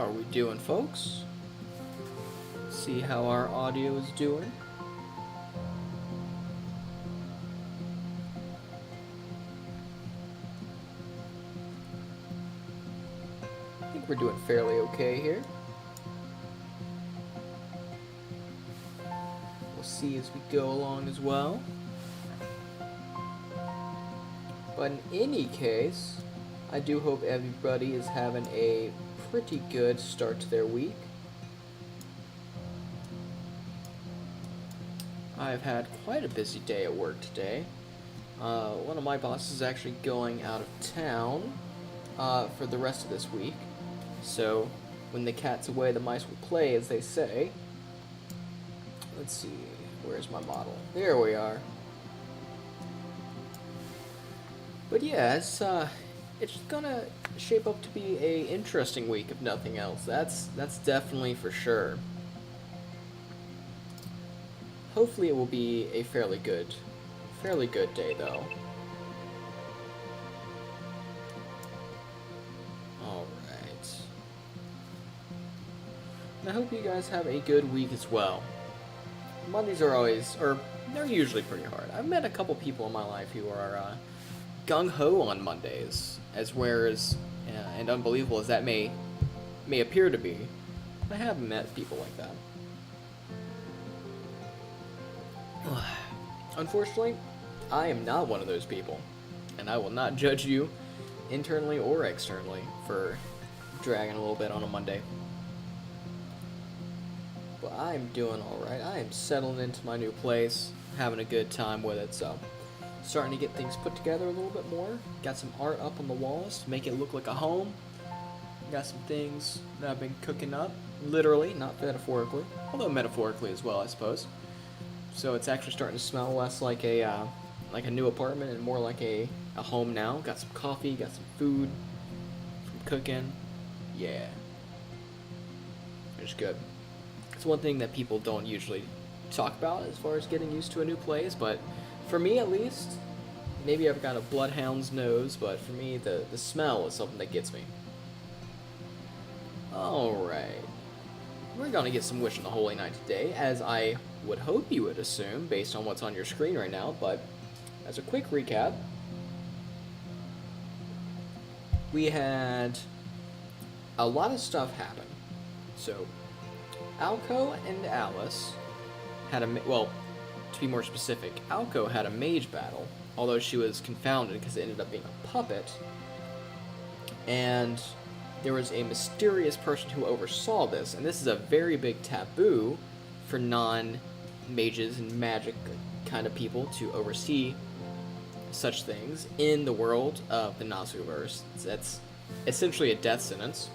How are we doing, folks? See how our audio is doing. I think we're doing fairly okay here. We'll see as we go along as well. But in any case, I do hope everybody is having a pretty good start to their week. I've had quite a busy day at work today. One of my bosses is actually going out of town for the rest of this week. So, when the cat's away, the mice will play, as they say. Let's see, where's my model? There we are. But yeah, it's gonna shape up to be a interesting week, if nothing else. That's definitely for sure. Hopefully it will be a fairly good day, though. Alright. I hope you guys have a good week as well. Mondays are always, or they're usually pretty hard. I've met a couple people in my life who are gung-ho on Mondays, and unbelievable as that may appear to be. I have met people like that. Unfortunately, I am not one of those people, and I will not judge you internally or externally for dragging a little bit on a Monday. But I'm doing alright. I am settling into my new place, having a good time with it, so starting to get things put together a little bit more. Got some art up on the walls to make it look like a home. Got some things that I've been cooking up, literally, not metaphorically, although metaphorically as well, I suppose. So it's actually starting to smell less like a new apartment and more like a home now. Got some coffee, got some food from cooking. Yeah. It's good. It's one thing that people don't usually talk about as far as getting used to a new place, but for me at least, maybe I've got a bloodhound's nose, but for me the smell is something that gets me. Alright. We're gonna get some Wish on the Holy Night today, as I would hope you would assume, based on what's on your screen right now, but as a quick recap, we had a lot of stuff happen. So, Aoko and Alice had to be more specific, Aoko had a mage battle, although she was confounded because it ended up being a puppet, and there was a mysterious person who oversaw this, and this is a very big taboo for non-mages and magic kind of people to oversee such things in the world of the Nazuverse. That's essentially a death sentence,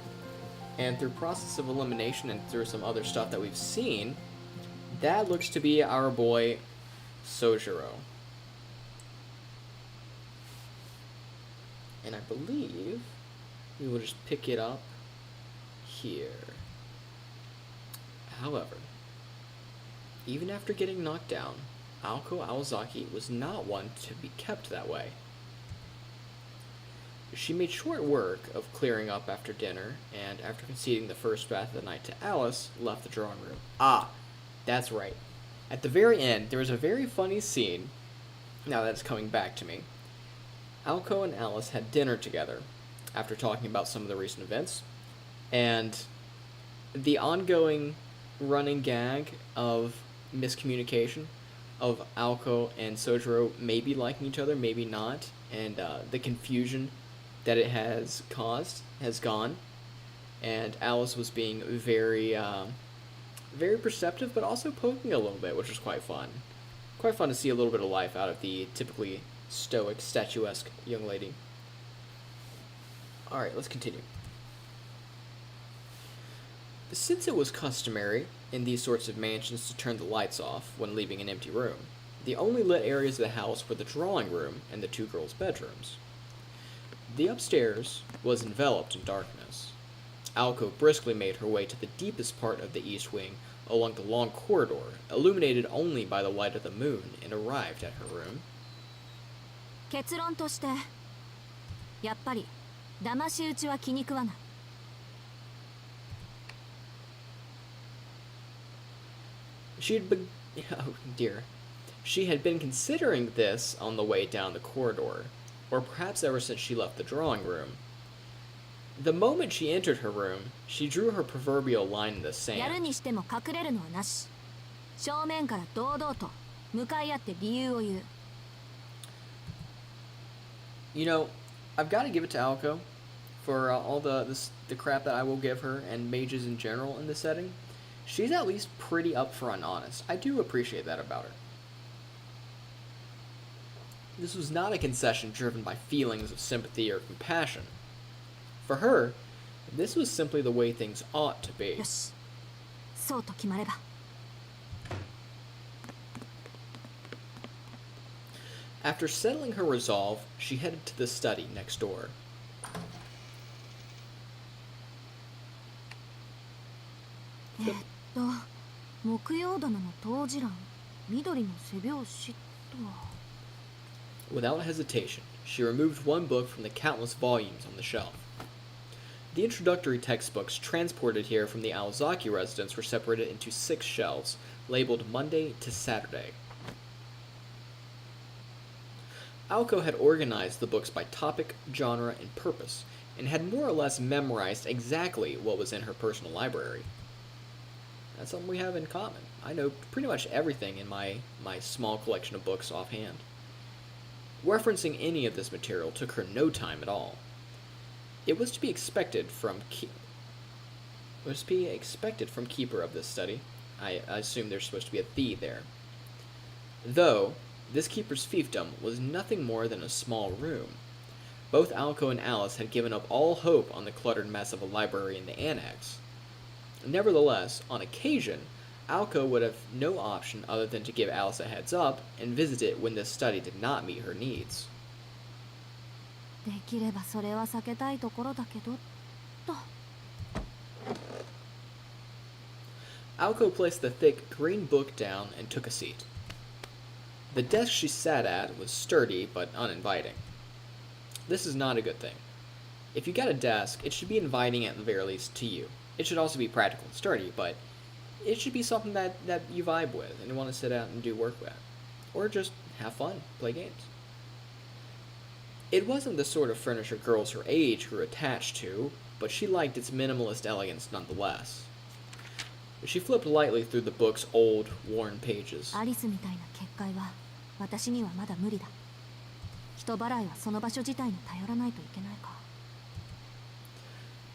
and through process of elimination and through some other stuff that we've seen, that looks to be our boy Soujurou. And I believe we will just pick it up here. However, even after getting knocked down, Aoko Aozaki was not one to be kept that way. She made short work of clearing up after dinner, and after conceding the first bath of the night to Alice, left the drawing room. Ah, that's right. At the very end, there was a very funny scene, now that it's coming back to me. Aoko and Alice had dinner together, after talking about some of the recent events, and the ongoing running gag of miscommunication of Aoko and Soujurou maybe liking each other, maybe not, and the confusion that it has caused has gone, and Alice was being very perceptive, but also poking a little bit, which was quite fun. Quite fun to see a little bit of life out of the typically stoic, statuesque young lady. Alright, let's continue. Since it was customary in these sorts of mansions to turn the lights off when leaving an empty room, the only lit areas of the house were the drawing room and the two girls' bedrooms. The upstairs was enveloped in darkness. Aoko briskly made her way to the deepest part of the east wing along the long corridor, illuminated only by the light of the moon, and arrived at her room. 結論として、やっぱり騙し討ちは気に食わない。She had been, oh dear. She had been considering this on the way down the corridor, or perhaps ever since she left the drawing room. The moment she entered her room, she drew her proverbial line in the やる sand. にしても隠れるのはなし。正面から堂々と向かい合って理由を言う。You know, I've got to give it to Aoko for all the crap that I will give her and mages in general in this setting. She's at least pretty upfront and honest. I do appreciate that about her. This was not a concession driven by feelings of sympathy or compassion. For her, this was simply the way things ought to be. よし、そうと決まれば。After settling her resolve, she headed to the study next door. 木曜棚の当時欄、緑の背表紙とは。Without hesitation, she removed one book from the countless volumes on the shelf. The introductory textbooks transported here from the Aozaki residence were separated into 6 shelves, labeled Monday to Saturday. Aoko had organized the books by topic, genre, and purpose, and had more or less memorized exactly what was in her personal library. That's something we have in common. I know pretty much everything in my small collection of books offhand. Referencing any of this material took her no time at all. It was to be expected from keeper of this study. I assume there's supposed to be a "the" there. Though, this keeper's fiefdom was nothing more than a small room. Both Aoko and Alice had given up all hope on the cluttered mess of a library in the annex. Nevertheless, on occasion, Aoko would have no option other than to give Alice a heads up and visit it when this study did not meet her needs. できればそれは避けたいところだけど、と。Aoko placed the thick green book down and took a seat. The desk she sat at was sturdy but uninviting. This is not a good thing. If you got a desk, it should be inviting at the very least to you. It should also be practical and sturdy, but it should be something that you vibe with and you want to sit out and do work with. Or just have fun, play games. It wasn't the sort of furniture girls her age grew attached to, but she liked its minimalist elegance nonetheless. She flipped lightly through the book's old, worn pages. アリスみたいな結界は私にはまだ無理だ。人払いはその場所自体に頼らないといけないか。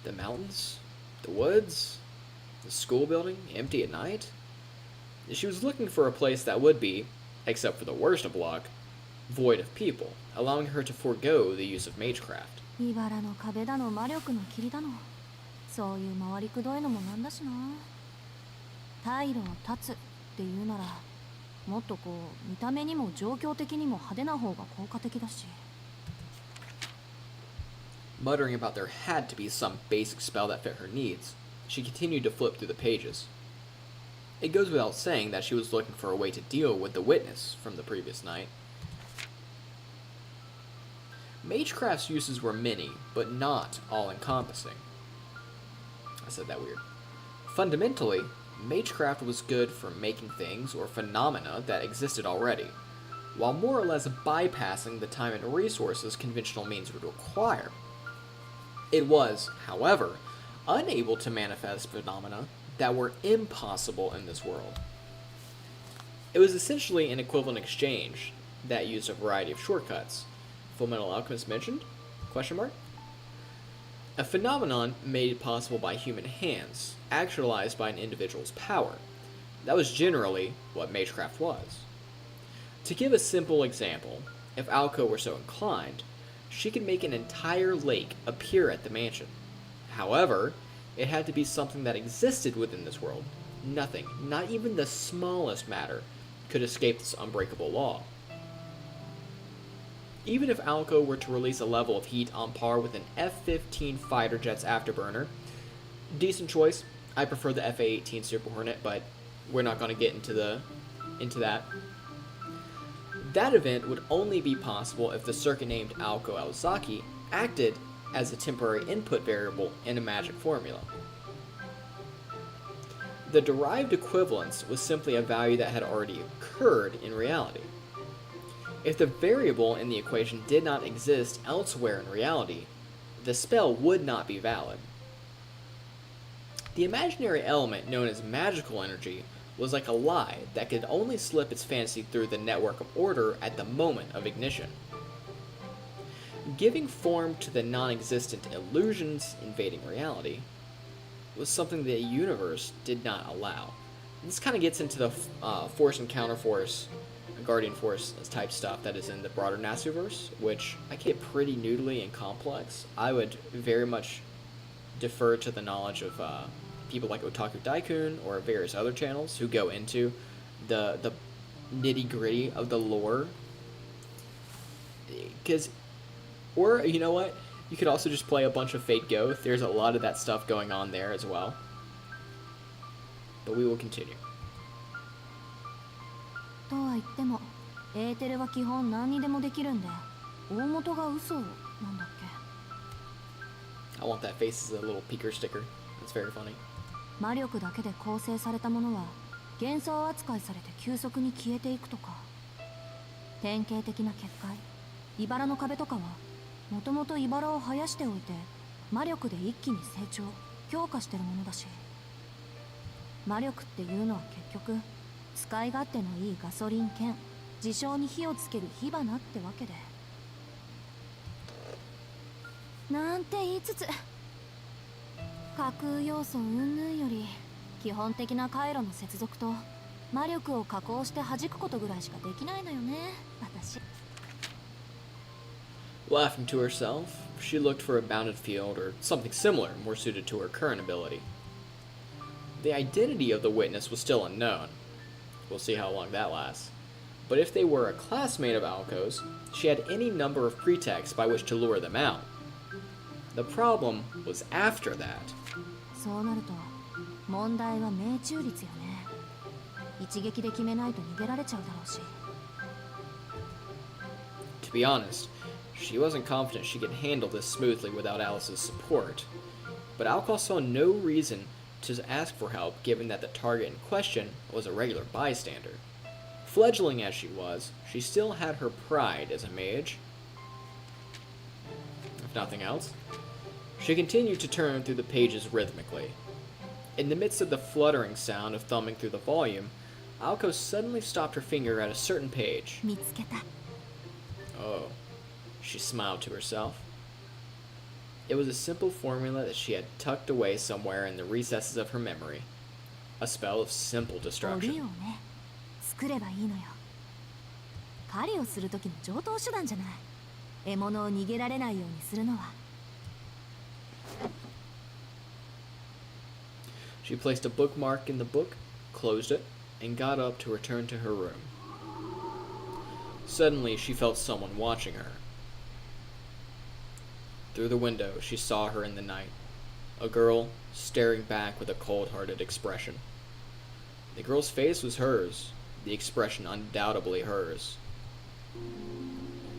The mountains? The woods? The school building? Empty at night? She was looking for a place that would be, except for the worst of luck, void of people, allowing her to forego the use of magecraft. 茨の壁だの魔力の霧だの。そういう回りくどいのもなんだしな。退路を断つっていうなら、もっとこう見た目にも状況的にも派手な方が効果的だし。Muttering about there had to be some basic spell that fit her needs, she continued to flip through the pages. It goes without saying that she was looking for a way to deal with the witness from the previous night. Magecraft's uses were many, but not all-encompassing. I said that weird. Fundamentally, magecraft was good for making things or phenomena that existed already, while more or less bypassing the time and resources conventional means would require. It was, however, unable to manifest phenomena that were impossible in this world. It was essentially an equivalent exchange that used a variety of shortcuts. Fullmetal Alchemist mentioned? Question mark? A phenomenon made possible by human hands, actualized by an individual's power. That was generally what magecraft was. To give a simple example, if Aoko were so inclined, she could make an entire lake appear at the mansion. However, it had to be something that existed within this world. Nothing, not even the smallest matter, could escape this unbreakable law. Even if Aoko were to release a level of heat on par with an F-15 fighter jet's afterburner, decent choice. I prefer the F-A-18 Super Hornet, but we're not going to get into that. That event would only be possible if the circuit named Aoko Aozaki acted as a temporary input variable in a magic formula. The derived equivalence was simply a value that had already occurred in reality. If the variable in the equation did not exist elsewhere in reality, the spell would not be valid. The imaginary element known as magical energy was like a lie that could only slip its fancy through the network of order at the moment of ignition. Giving form to the non-existent illusions invading reality was something the universe did not allow. This kind of gets into the force and counterforce, guardian force type stuff that is in the broader Nasuverse, which I get pretty noodly and complex. I would very much defer to the knowledge of people like Otaku Daikun or various other channels who go into the nitty gritty of the lore. Or you know what? You could also just play a bunch of Fate Goth. There's a lot of that stuff going on there as well. But we will continue. とは言ってもエーテルは基本何にでもできるんで大元が嘘なんだっけ I want that face as a little peeker sticker. That's very funny. 魔力だけで構成されたものは幻想扱いされて急速に消えていくとか典型的な結界茨の壁とかはもともと茨を生やしておいて魔力で一気に成長強化してるものだし魔力っていうのは結局使い勝手のいいガソリン兼事象に火をつける火花ってわけでなんて言いつつ架空要素云々より基本的な回路の接続と魔力を加工して弾くことぐらいしかできないのよね私 Laughing to herself, she looked for a bounded field or something similar, more suited to her current ability. The identity of the witness was still unknown. We'll see how long that lasts. But if they were a classmate of Aoko's, she had any number of pretexts by which to lure them out. The problem was after that. そうなると問題は命中率よね一撃で決めないと逃げられちゃうだろうし To be honest, she wasn't confident she could handle this smoothly without Alice's support. But Aoko saw no reason to ask for help given that the target in question was a regular bystander. Fledgling as she was, she still had her pride as a mage. If nothing else. She continued to turn through the pages rhythmically. In the midst of the fluttering sound of thumbing through the volume, Aoko suddenly stopped her finger at a certain page. 見つけた Oh, she smiled to herself. It was a simple formula that she had tucked away somewhere in the recesses of her memory. A spell of simple 檻 destruction. をね作ればいいのよ狩りをする時の常套手段じゃない獲物を逃げられないようにするのは She placed a bookmark in the book, closed it, and got up to return to her room. Suddenly, she felt someone watching her. Through the window, she saw her in the night. A girl, staring back with a cold-hearted expression. The girl's face was hers, the expression undoubtedly hers.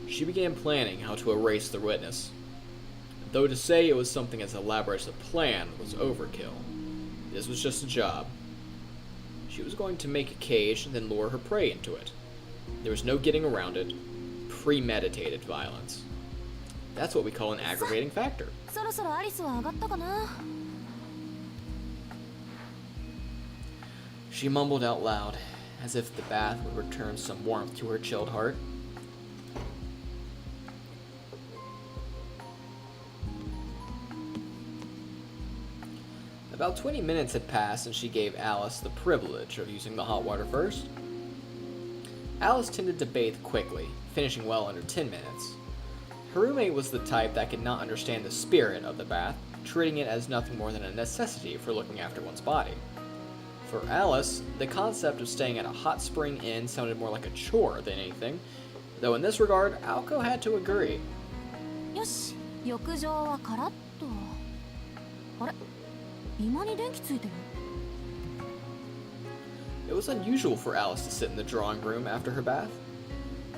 She began planning how to erase the witness. Though to say it was something as elaborate as a plan was overkill. This was just a job. She was going to make a cage and then lure her prey into it. There was no getting around it. Premeditated violence. That's what we call an aggravating factor. そろそろアリスは上がったかな She mumbled out loud, as if the bath would return some warmth to her chilled heart. About 20 minutes had passed and she gave Alice the privilege of using the hot water first. Alice tended to bathe quickly, finishing well under 10 minutes. Her roommate was the type that could not understand the spirit of the bath, treating it as nothing more than a necessity for looking after one's body. For Alice, the concept of staying at a hot spring inn sounded more like a chore than anything, though in this regard, Aoko had to agree. よし浴場はカラッとあれ今に電気ついてる It was unusual for Alice to sit in the drawing room after her bath.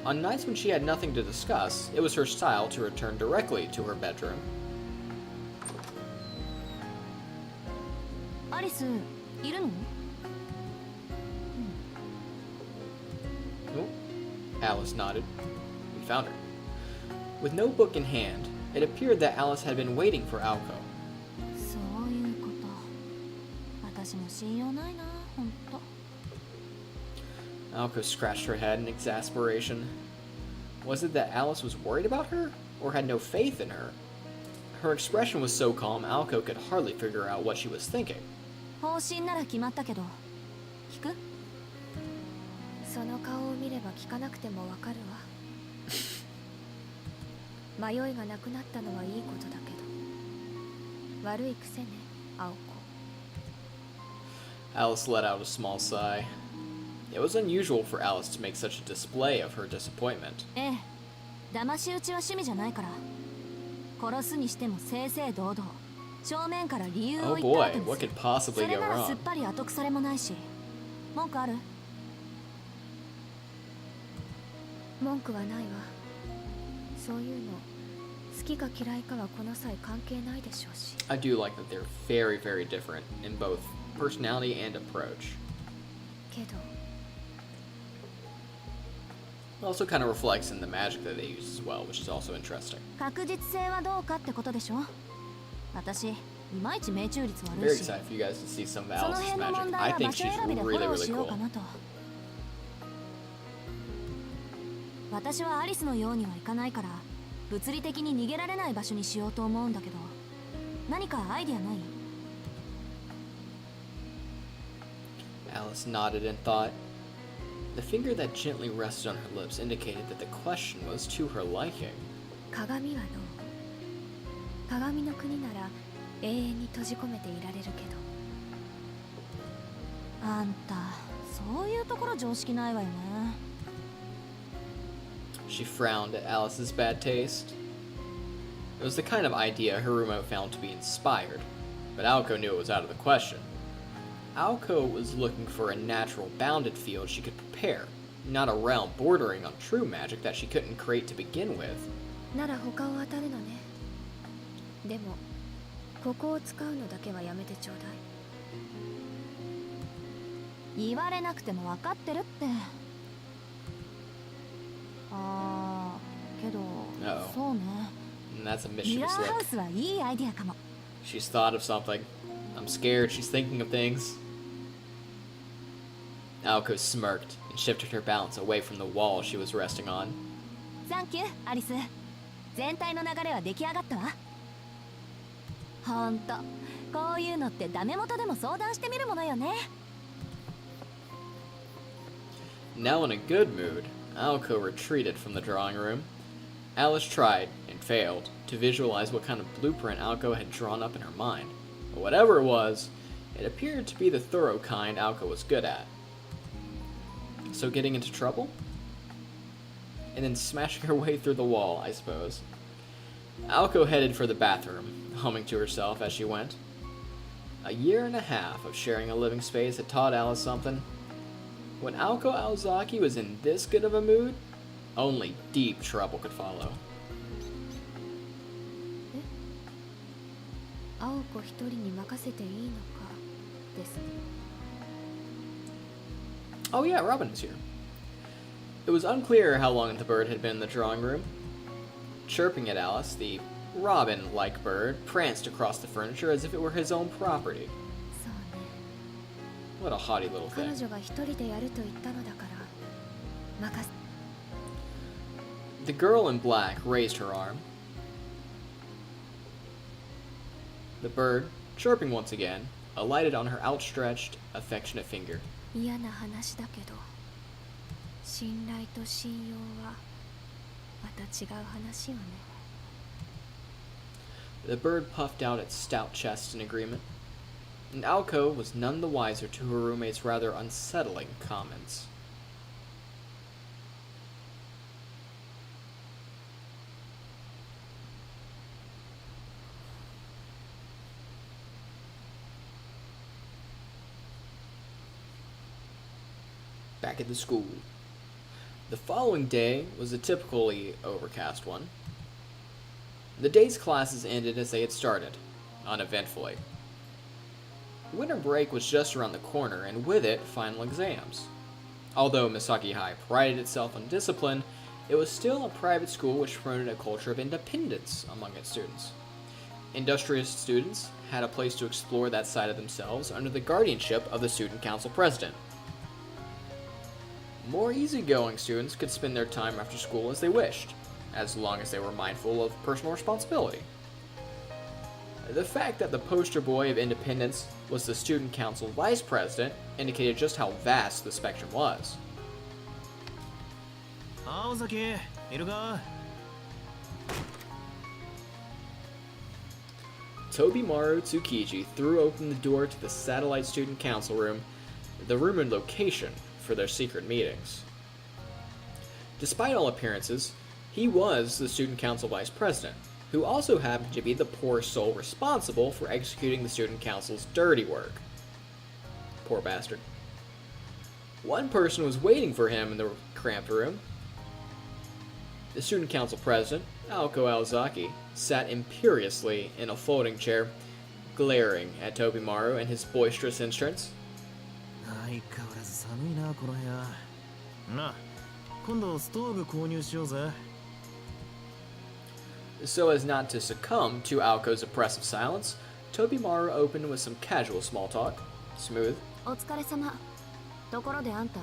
On nights when she had nothing to discuss, it was her style to return directly to her bedroom. アリスいるの Alice nodded. We found her. With no book in hand, it appeared that Alice had been waiting for Aoko. そういうこと。私も信用ないな、ほんと。Aoko scratched her head in exasperation. Was it that Alice was worried about her, or had no faith in her? Her expression was so calm, Aoko could hardly figure out what she was thinking. 方針なら決まったけど、聞く？その顔を見れば聞かなくてもわかるわ。迷いがなくなったのはいいことだけど、悪い癖ね、青子。Alice let out a small sigh. It was unusual for Alice to make such a display of her disappointment. ええ、騙し討ちは趣味じゃないから。殺すにしても正々堂々、正面から理由を Oh 言ったわけ boy, です。 what could possibly それ go ならすっ wrong? ぱり後腐れもないし、文句ある？文句はないわ。そういうの好きか嫌いかはこの際関係ないでしょうし。 I do like that they're very, very different in both personality and approach. けど It also kind of reflects in the magic that they use as well, which is also interesting. 確実性はどうかってことでしょ。私、いまいち命中率 I'm 悪い very し。 excited for you guys to see some of その Alice's 辺の magic. 問 I 題は think 場所 she's 選びでフォ really, ロー really しようか cool. なと。私はアリスのようにはいかないから、物理的に逃げられない場所にしようと思うんだけど、何かアイディアない？ Alice nodded in thought. The finger that gently rested on her lips indicated that the question was to her liking. 鏡はどう？鏡の国なら永遠に閉じ込めていられるけど。あんた、そういうところ常識ないわよね。She frowned at Alice's bad taste. It was the kind of idea her roommate found to be inspired, but Aoko knew it was out of the question. Aoko was looking for a natural bounded field she could prepare, not a realm bordering on true magic that she couldn't create to begin with. なら他を当たるのね。でもここを使うのだけはやめてちょうだい。言われなくても分かってるって。あー、けど、 Uh-oh. そうね。 And that's a ミラー mischievous ハウ look. スはいいアイディアかも。 She's thought of something. I'm scared she's thinking of things. Aoko smirked and shifted her balance away from the wall she was resting on. サンキュー、アリス。全体の流れは出来上がったわ。ほんと、こういうのってダメ元でも相談してみるものよね。 Now in a good mood, Aoko retreated from the drawing room. Alice tried, and failed, to visualize what kind of blueprint Aoko had drawn up in her mind. But whatever it was, it appeared to be the thorough kind Aoko was good at. So getting into trouble? And then smashing her way through the wall, I suppose. Aoko headed for the bathroom, humming to herself as she went. A year and a half of sharing a living space had taught Alice something. When Aoko Aozaki was in this good of a mood, only deep trouble could follow. 青子一人に任せていいのかですね。 Oh yeah, Robin was here. It was unclear how long the bird had been in the drawing room. Chirping at Alice, the robin-like bird pranced across the furniture as if it were his own property. そうね。 What a haughty little 彼 thing. 女が一人でやると言ったのだから任せ。 The girl in black raised her arm. The bird, chirping once again, alighted on her outstretched, affectionate finger. 嫌な話だけど信頼と信用はまた違う話よね。 The bird puffed out its stout chest in agreement, and Aoko was none the wiser to her roommate's rather unsettling comments. Back at the school. The following day was a typically overcast one. The day's classes ended as they had started, uneventfully. Winter break was just around the corner, and with it, final exams. Although Misaki High prided itself on discipline, it was still a private school which promoted a culture of independence among its students. Industrious students had a place to explore that side of themselves under the guardianship of the student council president. More easygoing students could spend their time after school as they wished, as long as they were mindful of personal responsibility. The fact that the poster boy of independence was the student council vice president indicated just how vast the spectrum was. Aozaki, iru ga? Tobimaru Tsukiji threw open the door to the satellite student council room, the rumored location for their secret meetings. Despite all appearances, he was the student council vice president, who also happened to be the poor soul responsible for executing the student council's dirty work. Poor bastard. One person was waiting for him in the cramped room. The student council president, Aoko Alzaki, sat imperiously in a folding chair, glaring at Tobimaru and his boisterous entrance. 相変わらず寒いなこの部屋。なあ、今度ストーブ購入しようぜ。So as not to succumb to Aoko's oppressive silence, Tobimaru opened with some casual small talk. Smooth. お疲れ様。ところであんた、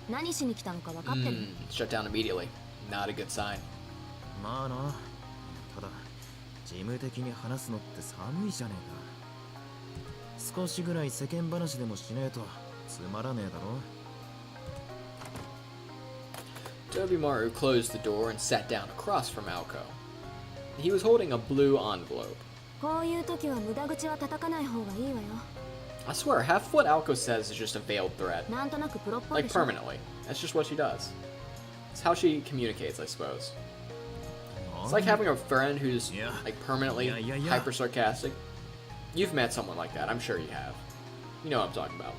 何しに来たのか分かってる？ Shut down immediately. Not a good sign. まあな。ただ、事務的に話すのって寒いじゃねえか。少しぐらい世間話でもしねえとつまらねえだろ。Tobimaru closed the door and sat down across from Aoko. He was holding a blue envelope. こういう時は無駄口は叩かない方がいいわよ。 I swear, half of what Aoko says is just a veiled threat. なんとなくプロっぽい Like でしょ。 permanently. That's just what she does. It's how she communicates, I suppose. It's like having a friend who's like permanently hyper sarcastic. You've met someone like that, I'm sure you have. You know what I'm talking about.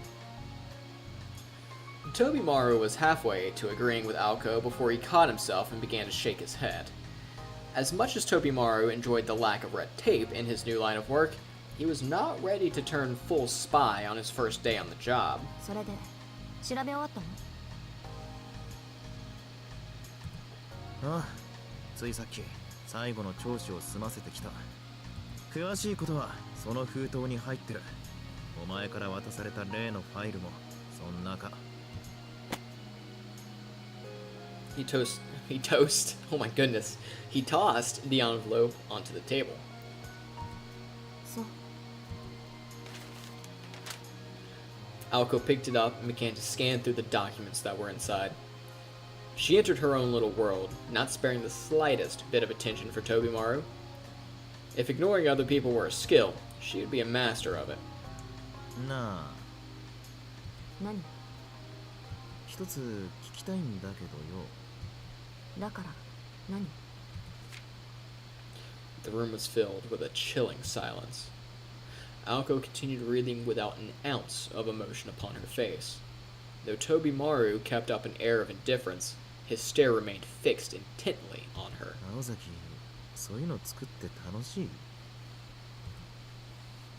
Tobimaru was halfway to agreeing with Aoko before he caught himself and began to shake his head. As much as Tobimaru enjoyed the lack of red tape in his new line of work, he was not ready to turn full spy on his first day on the job. それで調べ終わったの？ああ、ついさっき最後の聴取を済ませてきた。詳しいことはその封筒に入ってる。お前から渡された例のファイルもそんなか。Oh my goodness. He tossed the envelope onto the table. そう。 Aoko picked it up and began to scan through the documents that were inside. She entered her own little world, not sparing the slightest bit of attention for Tobimaru. If ignoring other people were a skill, she would be a master of it. なあ、何？一つ聞きたいんだけどよ。だから何？ The room was filled with a chilling silence. Aoko continued reading without an ounce of emotion upon her face. Though Tobimaru kept up an air of indifference, his stare remained fixed intently on her. 青崎、そういうの作って楽しい？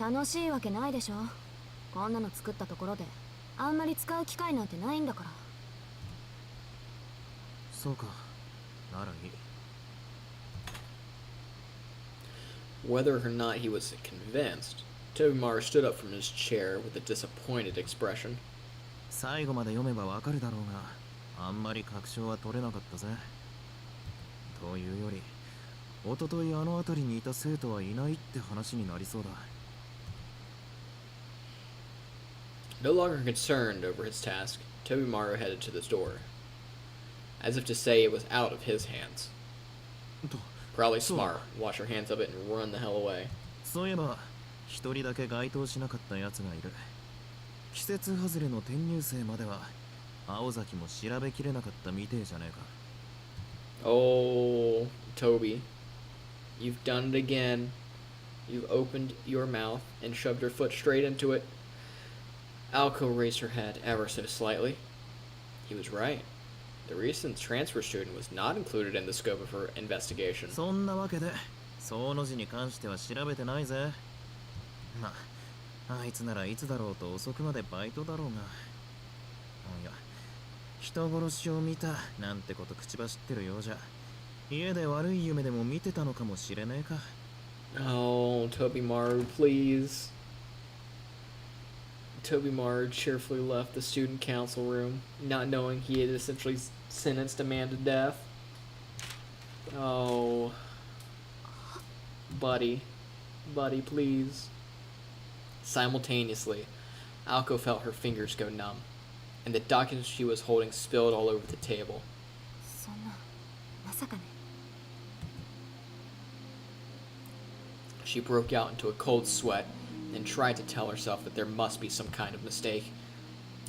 楽しいわけないでしょ。こんなの作ったところであんまり使う機会なんてないんだから。そうか、ならいい。Whether or not he was convinced, Tobimaru stood up from his chair with a disappointed expression. 最後まで読めばわかるだろうが、あんまり確証は取れなかったぜ。というより、一昨日あの辺りにいた生徒はいないって話になりそうだ。No longer concerned over his task, Tobimaru headed to the door, as if to say it was out of his hands. Probably smart. Wash your hands of it and run the hell away. そういえば、一人だけ該当しなかったやつがいる。季節外れの転入生までは、青崎も調べきれなかったみてえじゃねえか。Oh, Toby. You've done it again. You've opened your mouth and shoved your foot straight into it. Aoko raised her head ever so slightly. He was right. The recent transfer student was not included in the scope of her investigation. そんなわけで、その字に関しては調べてないぜ。まあいつならいつだろうと遅くまでバイトだろうが。いや、人殺しを見たなんてこと口走ってるようじゃ。家で悪い夢でも見てたのかもしれねえか。Oh, Tobimaru, please. Tobimaru cheerfully left the student council room, not knowing he had essentially sentenced a man to death. Oh. Buddy. Buddy, please. Simultaneously, Aoko felt her fingers go numb, and the documents she was holding spilled all over the table. そんなまさかね。 She broke out into a cold sweat and tried to tell herself that there must be some kind of mistake.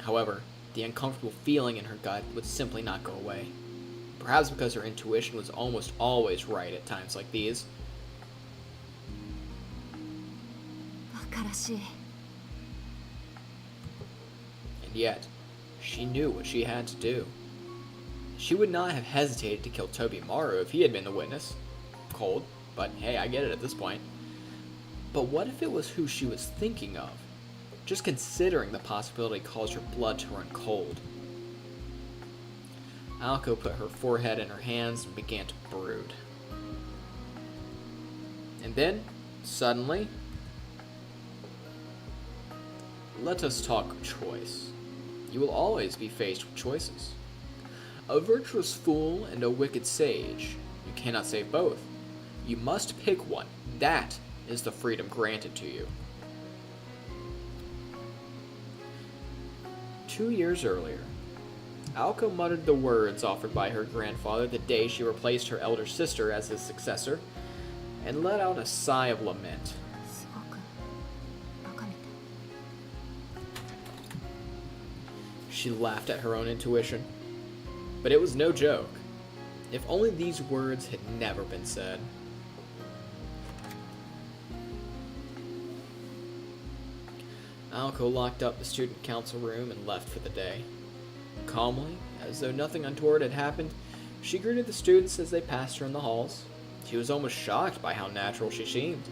However, the uncomfortable feeling in her gut would simply not go away. Perhaps because her intuition was almost always right at times like these. 馬鹿らしい。 And yet, she knew what she had to do. She would not have hesitated to kill Tobimaru if he had been the witness. Cold, but hey, I get it at this point. But what if it was who she was thinking of? Just considering the possibility caused her blood to run cold. Aoko put her forehead in her hands and began to brood. And then, suddenly, let us talk of choice. You will always be faced with choices. A virtuous fool and a wicked sage. You cannot save both. You must pick one. That is the freedom granted to you. 2 years earlier, Aoko muttered the words offered by her grandfather the day she replaced her elder sister as his successor, and let out a sigh of lament. すごくバカみたい。 She laughed at her own intuition. But it was no joke. If only these words had never been said. Aoko locked up the student council room and left for the day. Calmly, as though nothing untoward had happened, she greeted the students as they passed her in the halls. She was almost shocked by how natural she seemed.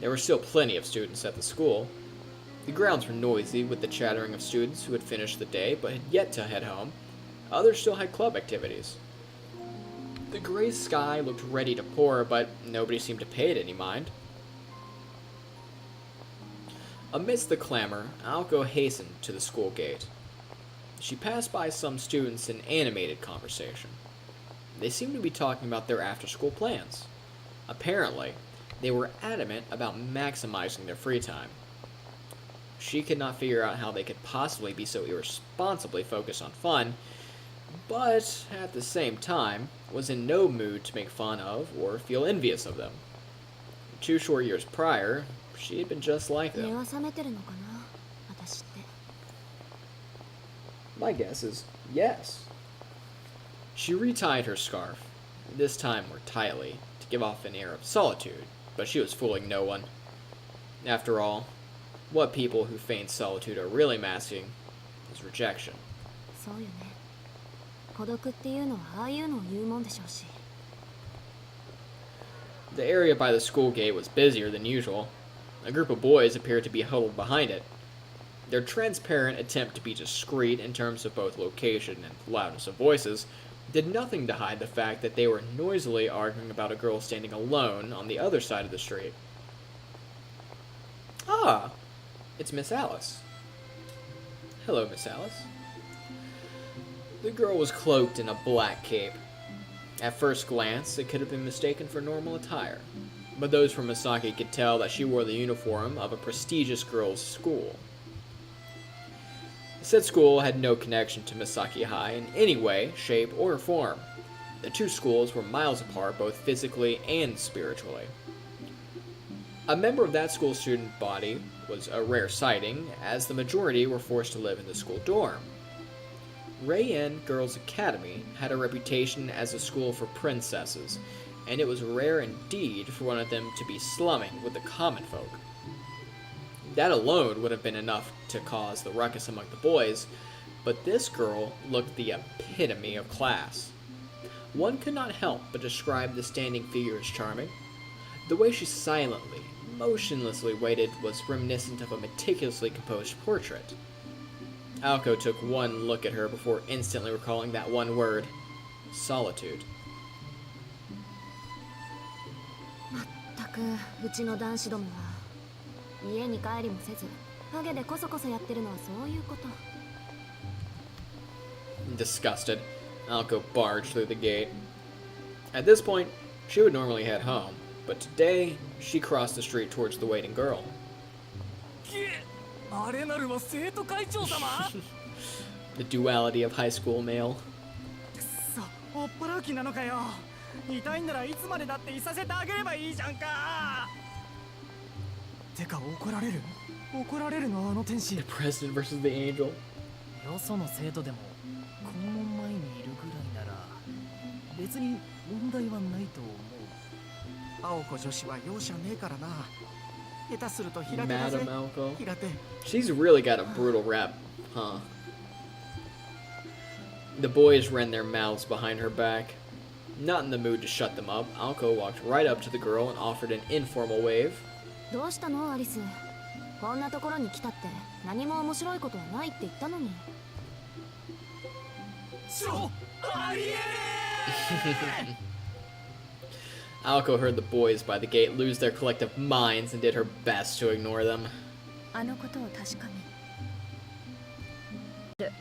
There were still plenty of students at the school. The grounds were noisy with the chattering of students who had finished the day but had yet to head home. Others still had club activities. The gray sky looked ready to pour, but nobody seemed to pay it any mind. Amidst the clamor, Aoko hastened to the school gate. She passed by some students in animated conversation. They seemed to be talking about their after-school plans. Apparently, they were adamant about maximizing their free time. She could not figure out how they could possibly be so irresponsibly focused on fun, but at the same time, was in no mood to make fun of or feel envious of them. 2 short years prior, she had been just like 目 them. は覚めてるのかな、私って。 My guess is yes. She retied her scarf, this time more tightly, to give off an air of solitude, but she was fooling no one. After all, what people who feign solitude are really masking is rejection. そうよね。孤独っていうのはああいうのを言うもんでしょうし。 The area by the school gate was busier than usual. A group of boys appeared to be huddled behind it. Their transparent attempt to be discreet in terms of both location and loudness of voices did nothing to hide the fact that they were noisily arguing about a girl standing alone on the other side of the street. Ah, it's Miss Alice. Hello, Miss Alice. The girl was cloaked in a black cape. At first glance, it could have been mistaken for normal attire, but those from Misaki could tell that she wore the uniform of a prestigious girls' school. Said school had no connection to Misaki High in any way, shape, or form. The two schools were miles apart both physically and spiritually. A member of that school's student body was a rare sighting, as the majority were forced to live in the school dorm. Rei-En Girls Academy had a reputation as a school for princesses, and it was rare indeed for one of them to be slumming with the common folk. That alone would have been enough to cause the ruckus among the boys, but this girl looked the epitome of class. One could not help but describe the standing figure as charming. The way she silently, motionlessly waited was reminiscent of a meticulously composed portrait. Aoko took one look at her before instantly recalling that one word: solitude. まったくうちの男子どもは家に帰りもせず陰でこそこそやってるのはそういうこと。 Disgusted, Aoko barged through the gate. At this point, she would normally head home, but today, she crossed the street towards the waiting girl. あれなるは生徒会長様 The duality of high school male. くっそ、追っ払う気なのかよ。痛いんならいつまでだっていさせてあげればいいじゃんか。てか怒られるのあの天使。 The president versus the angel. よその生徒でも校門前にいるぐらいなら別に問題はないと思う。青子女子は容赦ねえからな。下手すると平手だぜ。 Madam Aoko. 平手。 She's really got a brutal rep, huh? The boys ran their mouths behind her back. Not in the mood to shut them up, Aoko walked right up to the girl and offered an informal wave. どうしたのアリス。こんなところに来たって何も面白いことはないって言ったのに。ありえねえ Aoko heard the boys by the gate lose their collective minds and did her best to ignore them. あのことを確かめ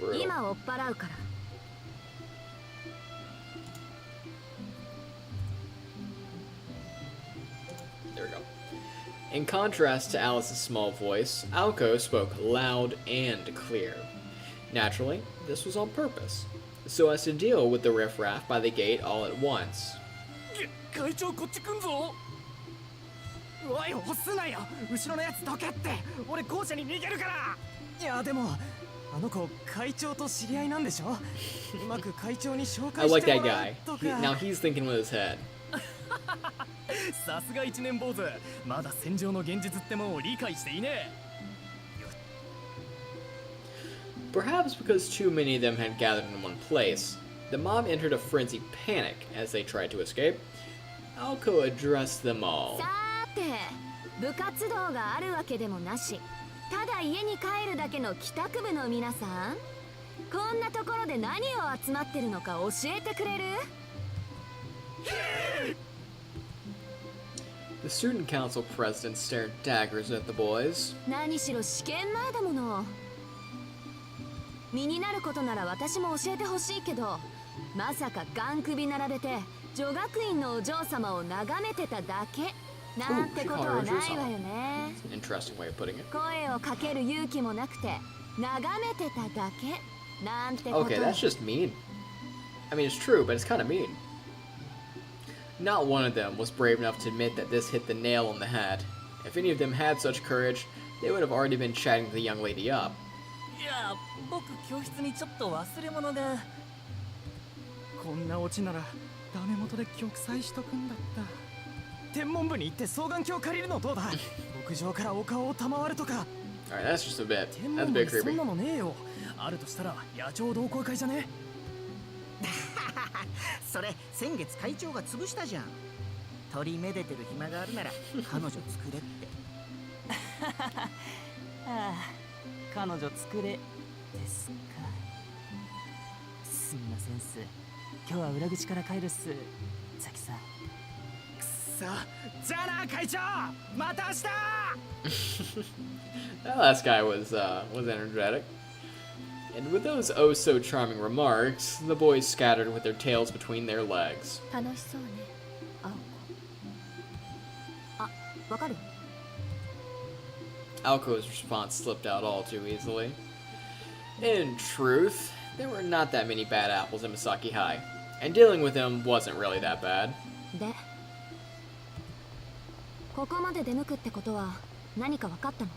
Brutal. 今追っ払うから。 There we go. In contrast to Alice's small voice, Aoko spoke loud and clear. Naturally, this was on purpose, so as to deal with the riffraff by the gate all at once. 会長こっち来んぞ。おい押すなよ。後ろのやつどけって。俺校舎に逃げるから。いやでもあの子会長と知り合いなんでしょ。うまく会長に紹 I 介 like して that もらう guy. と Now か。 he's thinking with his head. さすが一年坊主。まだ戦場の現実ってもんを理解していねえ。 Perhaps because too many of them had gathered in one place, the mob entered a frenzied panic as they tried to escape. Aoko addressed them all. さーて部活動があるわけでもなし、ただ家に帰るだけの帰宅部の皆さん、こんなところで何を集まってるのか教えてくれる？ The student council president stared daggers at the boys. 何しろ試験前だもの。身になることなら私も教えてほしいけど、まさかガン首並べて女学院のお嬢様を眺めてただけなんてことはないわよね。 An interesting way of putting it. 声をかける勇気もなくて眺めてただけなんてこと。 Okay, that's just mean. I mean, it's true, but it's kind of mean. Not one of them was brave enough to admit that this hit the nail on the head. If any of them had such courage, they would have already been chatting the young lady up. いや僕教室にちょっと忘れ物が。こんなオチならダメ元で玉砕しとくんだった。天文部に行って双眼鏡借りるのどうだ。屋上からお顔を賜るとか。 Alright, that's just a bit. 天 That's a 文部 bit にそん creepy. なのねえよ。あるとしたら野鳥同好会じゃね。それ先月会長が潰したじゃん。鳥めでてる暇があるなら彼女作れって。ああ、彼女作れですか。すみませんっす。今日は裏口から帰るっす。ザキさん。くっそ。じゃあな会長。また明日。 That last guy was energetic. And with those oh so charming remarks, the boys scattered with their tails between their legs. 楽しそうね青子。あ、わかる？ Aoko's response slipped out all too easily. In truth, there were not that many bad apples in Misaki High, and dealing with them wasn't really that bad. で、ここまで出向くってことは何か分かったの？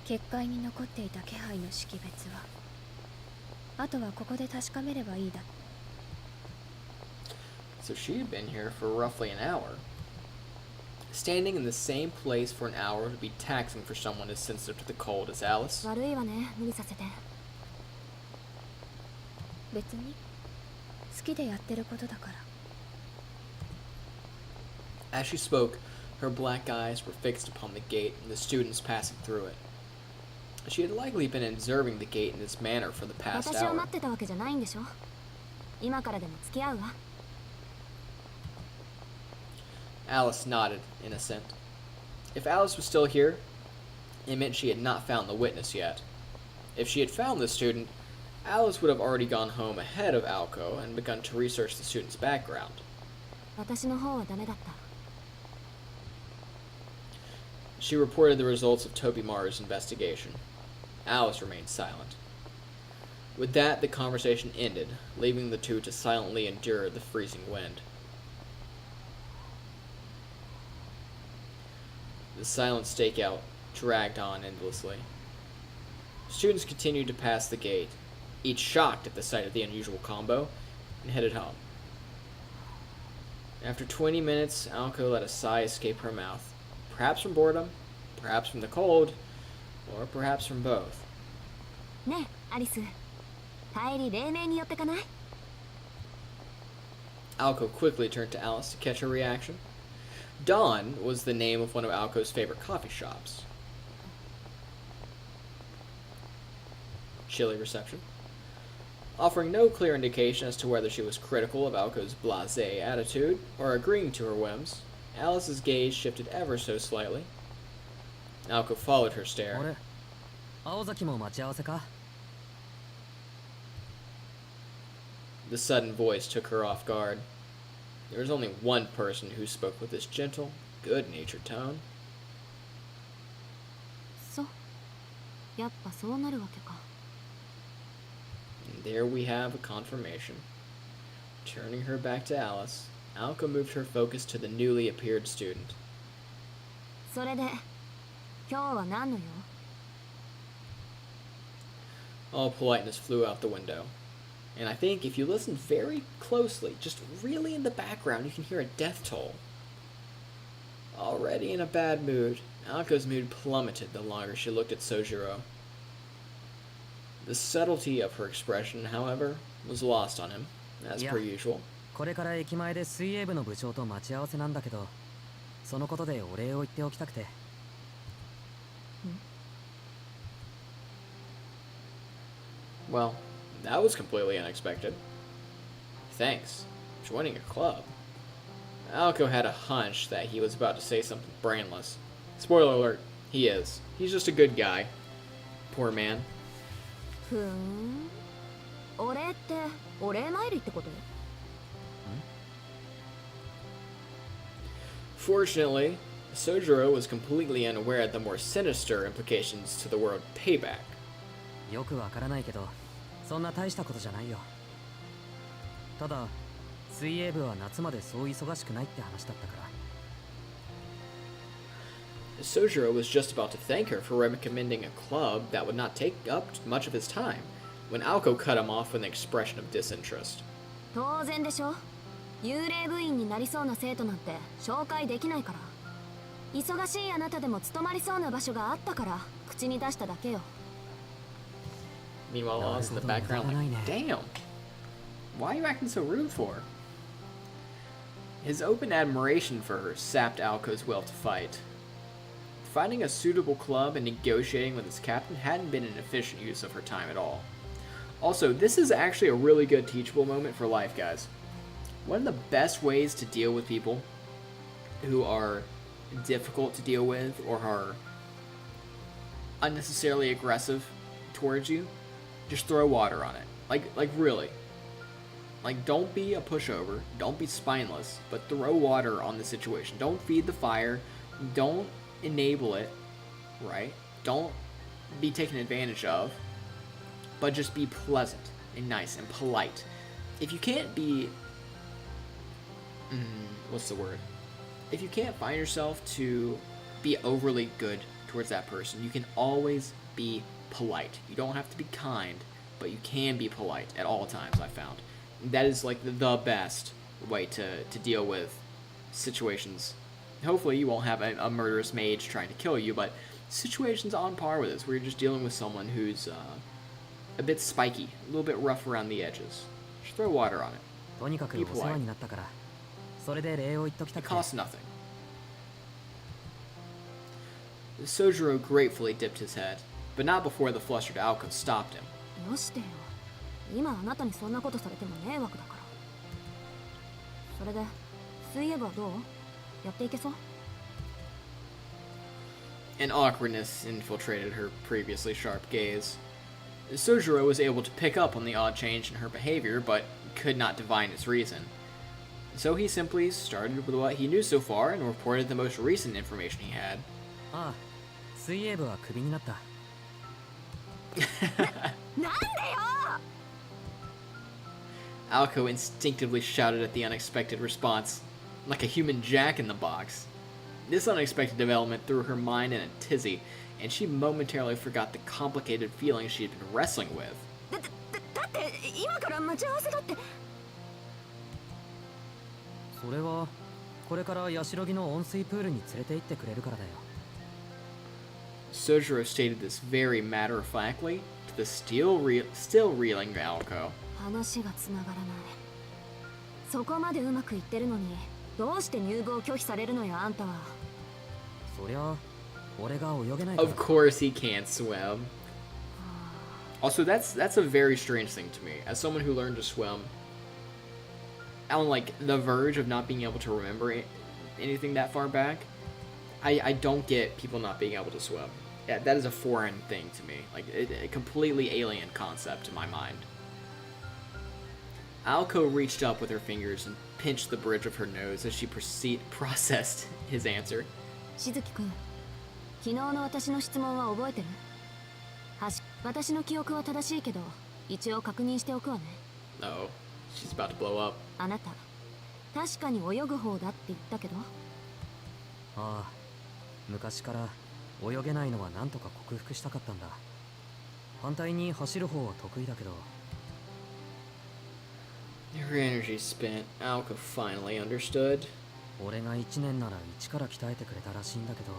結界に残っていた気配の識別はあとはここで確かめればいいだ。 So she had been here for roughly an hour. Standing in the same place for an hour would be taxing for someone as sensitive to the cold as Alice. 悪いわね、無理させて。別に好きでやってることだから。 As she spoke, her black eyes were fixed upon the gate and the students passing through it. She had likely been observing the gate in this manner for the past 私を hour. 待ってたわけじゃないんでしょ。今からでも付き合うわ。 Alice nodded, innocent. If Alice was still here, it meant she had not found the witness yet. If she had found the student, Alice would have already gone home ahead of Aoko and begun to research the student's background. 私の方はダメだった。 She reported the results of Tobimaru's investigation. Alice remained silent. With that, the conversation ended, leaving the two to silently endure the freezing wind. The silent stakeout dragged on endlessly. Students continued to pass the gate, each shocked at the sight of the unusual combo, and headed home. After 20 minutes, Aoko let a sigh escape her mouth. Perhaps from boredom, perhaps from the cold, or perhaps from both. ねえ、アリス。帰り黎明に寄ってかない？ Aoko quickly turned to Alice to catch her reaction. Dawn was the name of one of Aoko's favorite coffee shops. Chilly reception. Offering no clear indication as to whether she was critical of Aoko's blasé attitude or agreeing to her whims, Alice's gaze shifted ever so slightly. Aoko followed her stare. あれ、青崎も待ち合わせか？ The sudden voice took her off guard. There was only one person who spoke with this gentle, good-natured tone. そう。やっぱそうなるわけか。 And there we have a confirmation. Turning her back to Alice, Aoko moved her focus to the newly appeared student. それで、今日は何の用？ All politeness flew out the window. And I think if you listen very closely, just really in the background, you can hear a death toll. Already in a bad mood, Aoko's mood plummeted the longer she looked at Soujurou. The subtlety of her expression, however, was lost on him, as per usual. これから駅前で水泳部の部長と待ち合わせなんだけど、そのことでお礼を言っておきたくて。Well, that was completely unexpected. Thanks. Joining a club. Aoko had a hunch that he was about to say something brainless. Spoiler alert, he is. He's just a good guy. Poor man. ふーん。お礼ってお礼参りってこと？ Fortunately, Soujurou was completely unaware of the more sinister implications to the word payback. よくわからないけど、そんな大したことじゃないよ。ただ、水泳部は夏までそう忙しくないって話だったから。Soujurou was just about to thank her for recommending a club that would not take up much of his time, when Aoko cut him off with an expression of disinterest. 当然でしょ。幽霊部員になりそうな生徒なんて紹介できないから。忙しいあなたでも務まりそうな場所があったから口に出しただけよ。 Meanwhile, Alice in the background like, damn, why are you acting so rude for? His open admiration for her sapped Aoko's will to fight. Finding a suitable club and negotiating with its captain hadn't been an efficient use of her time at all. Also, this is actually a really good teachable moment for life, guys. One of the best ways to deal with people who are difficult to deal with or are unnecessarily aggressive towards you, just throw water on it. Like really. Like, don't be a pushover, don't be spineless, but throw water on the situation. Don't feed the fire, don't enable it, right? Don't be taken advantage of, but just be pleasant and nice and polite. If you can't be, what's the word? If you can't find yourself to be overly good towards that person, you can always be polite. You don't have to be kind, but you can be polite at all times, I found. That is like the best way to deal with situations. Hopefully you won't have a murderous mage trying to kill you, but situations on par with this, where you're just dealing with someone who's a bit spiky, a little bit rough around the edges. Just throw water on it. とにかくお世話になったから、それで礼を言っときた It くて。 costs nothing. Soujurou gratefully dipped his head. but not before the flustered Aoko stopped him. よしてよ。今あなたにそんなことされても迷惑だから。それで水泳部はどう？やっていけそう？ An awkwardness infiltrated her previously sharp gaze. Soujurou was able to pick up on the odd change in her behavior, but could not divine its reason. So he simply started with what he knew so far and reported the most recent information he had. ああ、水泳部はクビになった。なんでよAoko instinctively shouted at the unexpected response, like a human jack-in-the-box. This unexpected development threw her mind in a tizzy, and she momentarily forgot the complicated feelings she had been wrestling with. だって今から待ち合わせだって。それはこれからヤシロギの温水プールに連れて行ってくれるからだよ。Soujurou stated this very matter-of-factly to the still reeling Aoko. 話がつながらない。そこまでうまくいってるのに、どうして入部を拒否されるのよあんたは。そりゃ俺が泳げないから。 Of course he can't swim. Also, that's a very strange thing to me. As someone who learned to swim, on like the verge of not being able to remember anything that far back, I don't get people not being able to swim. Yeah, that is a foreign thing to me. Like a completely alien concept to my mind. Aoko reached up with her fingers and pinched the bridge of her nose as she processed his answer. しずきくん、昨日の私の質問は覚えてる？私の記憶は正しいけど、一応確認しておくわね。Oh, she's about to blow up. あなた、確かに泳ぐ方だって言ったけど。ああ、昔から泳げないのはなんとか克服したかったんだ。反対に走る方は得意だけど。Her energy spent. Aoko finally understood. 俺が1年なら1から鍛えてくれたらしいんだけど、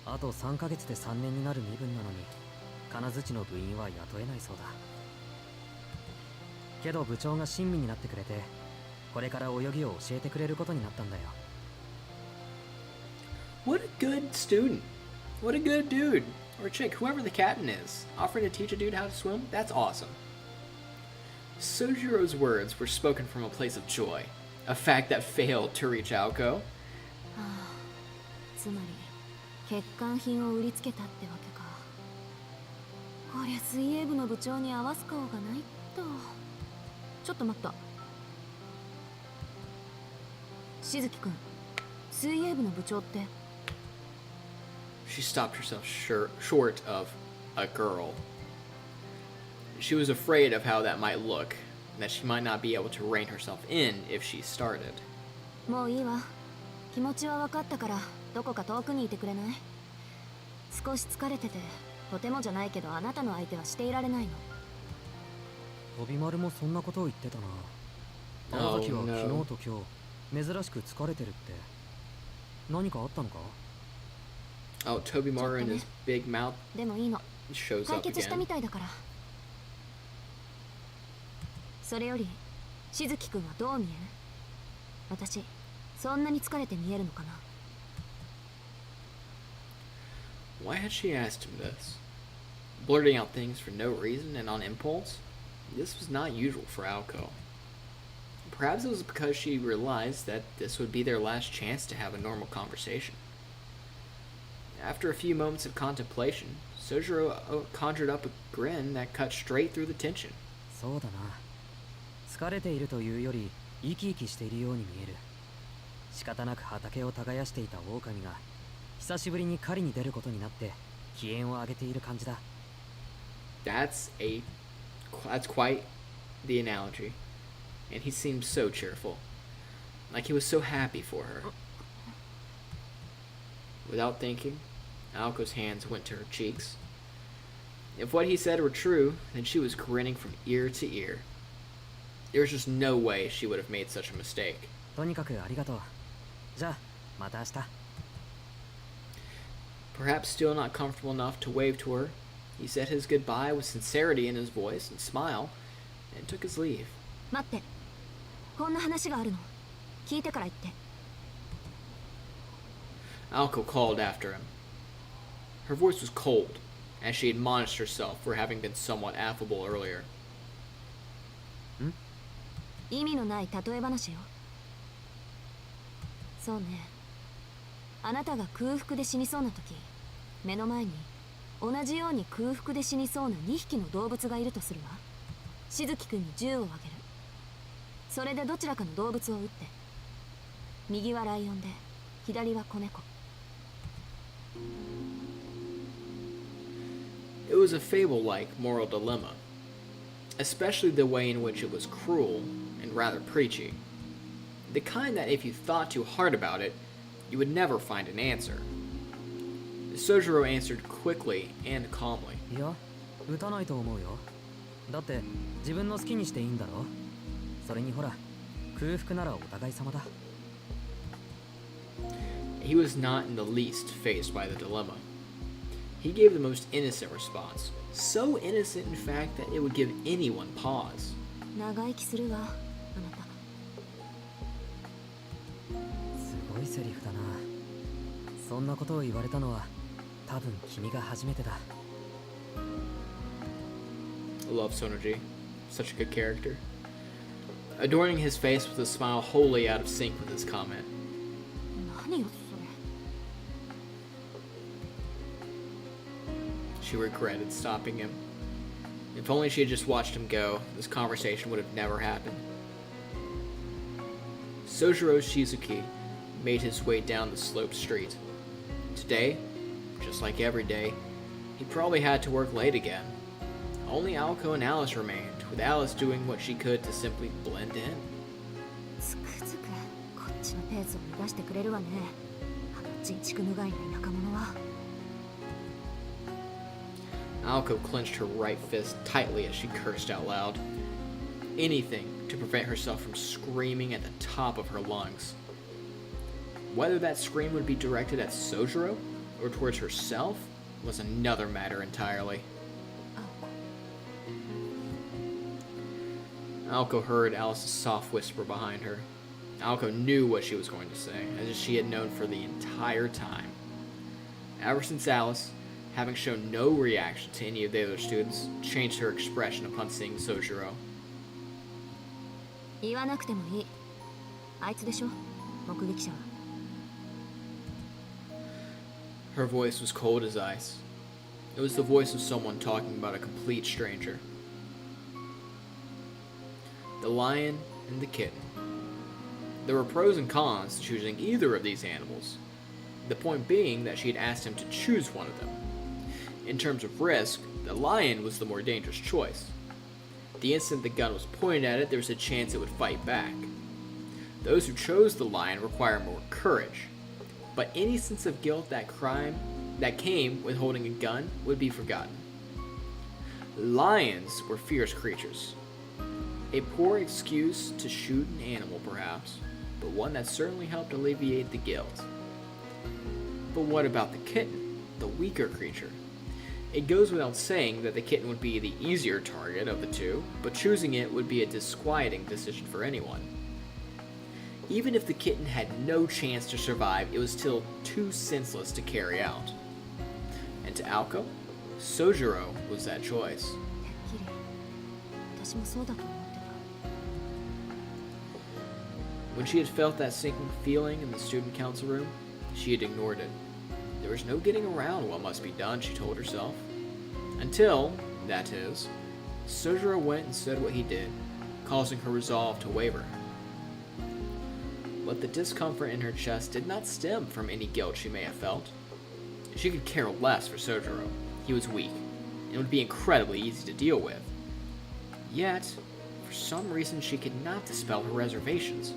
あと3ヶ月で3年になる身分なのに金槌の部員は雇えないそうだ。けど部長が親身になってくれて、これから泳ぎを教えてくれることになったんだよ。 What a good student. What a good dude. Or chick, whoever the captain is. Offering to teach a dude how to swim? That's awesome. Soujurou's words were spoken from a place of joy, a fact that failed to reach Aoko. つまり欠陥品を売りつけたってわけか。こりゃ水泳部の部長に合わす顔がないと。ちょっと待った。しずきくん、水泳部の部長って。She stopped herself short of a girl. She was afraid of how that might look, and that she might not be able to rein herself in if she started. もういいわ。気持ちは分かったから、どこか遠くにいてくれない？少し疲れてて、とてもじゃないけどあなたの相手はしていられないの。飛び丸もそんなことを言ってたな。長崎は昨日と今日珍しく疲れてるって。何かあったのか？ Oh, Tobimaru and his big mouth でもいいの。 shows 解 up 決したみ again. たいだから。それより、しずきくんはどう見える？私、そんなに疲れて見えるのかな？ Why had she asked him this? Blurting out things for no reason and on impulse? This was not usual for Aoko. Perhaps it was because she realized that this would be their last chance to have a normal conversation. After a few moments of contemplation, Soujurou conjured up a grin that cut straight through the tension. そうだな。疲れているというより生き生きしているように見える。仕方なく畑を耕していた狼が久しぶりに狩りに出ることになって機嫌を上げている感じだ。That's quite the analogy. And he seemed so cheerful. Like he was so happy for her. Without thinking, Aoko's hands went to her cheeks. If what he said were true, then she was grinning from ear to ear. There was just no way she would have made such a mistake. とにかくありがとう。じゃあまた明日。 Perhaps still not comfortable enough to wave to her, he said his goodbye with sincerity in his voice and smile, and took his leave. 待って。こんな話があるの。聞いてから言って。Aoko called after him. Her voice was cold, as she admonished herself for having been somewhat affable earlier. 意味のない例え話よ。そうね。あなたが空腹で死にそうな時、目の前に同じように空腹で死にそうな2匹の動物がいるとするわ。しずきくんに銃をあげる。それでどちらかの動物を撃って。右はライオンで、左は子猫。It was a fable-like moral dilemma, especially the way in which it was cruel and rather preachy. The kind that if you thought too hard about it, you would never find an answer. Soujurou answered quickly and calmly. いや、撃たないと思うよ。だって自分の好きにしていいんだろ。それにほら、空腹ならお互い様だ。He was not in the least fazed by the dilemma. He gave the most innocent response, so innocent in fact that it would give anyone pause. 長生きするわ、あなた。すごいセリフだな。そんなことを言われたのは多分君が初めてだ。I love Sonoji. Such a good character. Adorning his face with a smile wholly out of sync with his comment. 何よそれ。She regretted stopping him. If only she had just watched him go, this conversation would have never happened. Soujurou Shizuki made his way down the sloped street. Today, just like every day, he probably had to work late again. Only Aoko and Alice remained, with Alice doing what she could to simply blend in. つくづくこっちのペースを乱してくれるわね。あの人畜無害な田舎者は。Aoko clenched her right fist tightly as she cursed out loud. Anything to prevent herself from screaming at the top of her lungs. Whether that scream would be directed at Soujurou or towards herself was another matter entirely. Aoko heard Alice's soft whisper behind her. Aoko knew what she was going to say, as she had known for the entire time. Ever since Alice, having shown no reaction to any of the other students, changed her expression upon seeing Soujurou. 言わなくてもいい。あいつでしょ、目撃者は。Her voice was cold as ice. It was the voice of someone talking about a complete stranger. The lion and the kitten. There were pros and cons to choosing either of these animals. The point being that she had asked him to choose one of them. In terms of risk, the lion was the more dangerous choice. The instant the gun was pointed at it, there was a chance it would fight back. Those who chose the lion require more courage, but any sense of guilt that came with holding a gun would be forgotten. Lions were fierce creatures. A poor excuse to shoot an animal, perhaps, but one that certainly helped alleviate the guilt. But what about the kitten, the weaker creature? It goes without saying that the kitten would be the easier target of the two, but choosing it would be a disquieting decision for anyone. Even if the kitten had no chance to survive, it was still too senseless to carry out. And to Aoko, Soujurou was that choice. てっきり私もそうだと思ってた。 When she had felt that sinking feeling in the student council room, she had ignored it. There was no getting around what must be done, she told herself. Until, that is, Soujurou went and said what he did, causing her resolve to waver. But the discomfort in her chest did not stem from any guilt she may have felt. She could care less for Soujurou. He was weak, and would be incredibly easy to deal with. Yet, for some reason she could not dispel her reservations.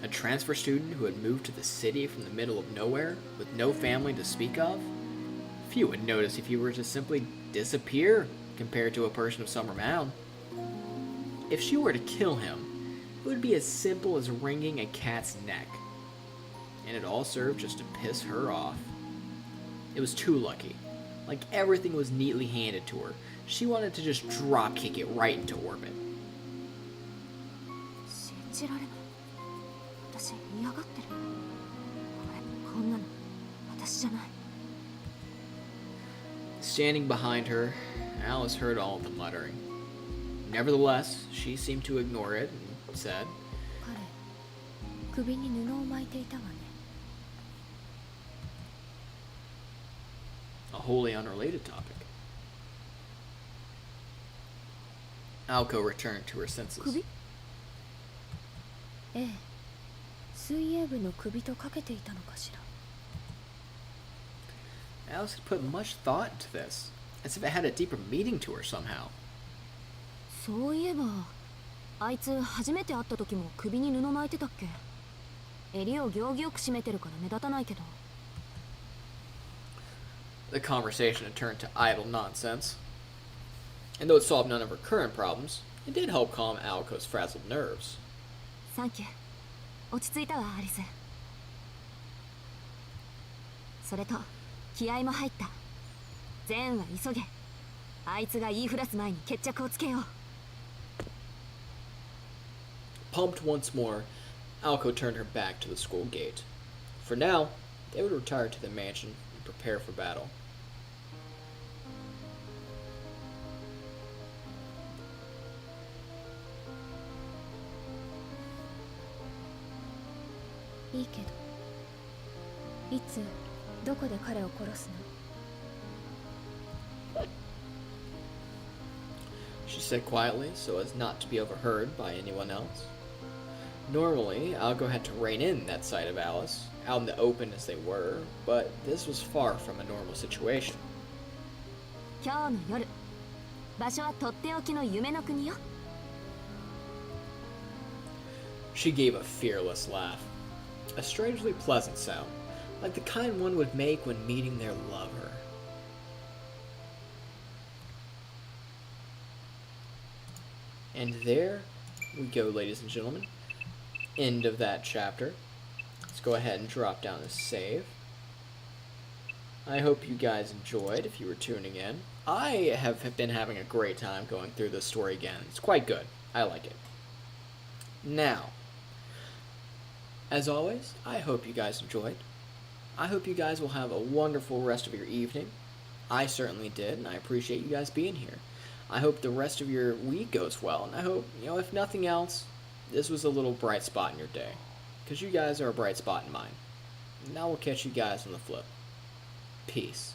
A transfer student who had moved to the city from the middle of nowhere, with no family to speak of? Few would notice if he were to simply disappear compared to a person of some renown. If she were to kill him, it would be as simple as wringing a cat's neck. And it all served just to piss her off. It was too lucky. Like everything was neatly handed to her. She wanted to just drop kick it right into orbit. 信じられない。私嫌がってる。ごめん。こんなの私じゃない。 Standing behind her, Alice heard all of the muttering. Nevertheless, she seemed to ignore it and said, 彼首に布を巻いていたわね。 a wholly unrelated topic. Aoko returned to her senses. 首？ええ、水泳部の首とかけていたのかしら。 Alice had put much thought into this, as if it had a deeper meaning to her somehow. そういえばあいつ初めて会った時も首に布巻いてたっけ。襟を行儀よく締めてるから目立たないけど。 The conversation had turned to idle nonsense. And though it solved none of her current problems, it did help calm Aoko's frazzled nerves. サンキュー。落ち着いたわアリス。それと気合も入った。善は急げ。あいつが言いふらす前に決着をつけよう。 Pumped once more, Aoko turned her back to the school gate. For now, they would retire to the mansion and prepare for battle. いいけど、いつどこで彼を殺すの？ She said quietly so as not to be overheard by anyone else. Normally, Aoko had to rein in that side of Alice, out in the open as they were, but this was far from a normal situation. 今日の夜、場所はとっておきの夢の国よ。 She gave a fearless laugh, a strangely pleasant sound, like the kind one would make when meeting their lover. And there we go, ladies and gentlemen. End of that chapter. Let's go ahead and drop down the save. I hope you guys enjoyed if you were tuning in. I have been having a great time going through this story again. It's quite good. I like it. Now, as always, I hope you guys enjoyed. I hope you guys will have a wonderful rest of your evening. I certainly did, and I appreciate you guys being here. I hope the rest of your week goes well, and I hope, if nothing else, this was a little bright spot in your day. Because you guys are a bright spot in mine. And I will catch you guys on the flip. Peace.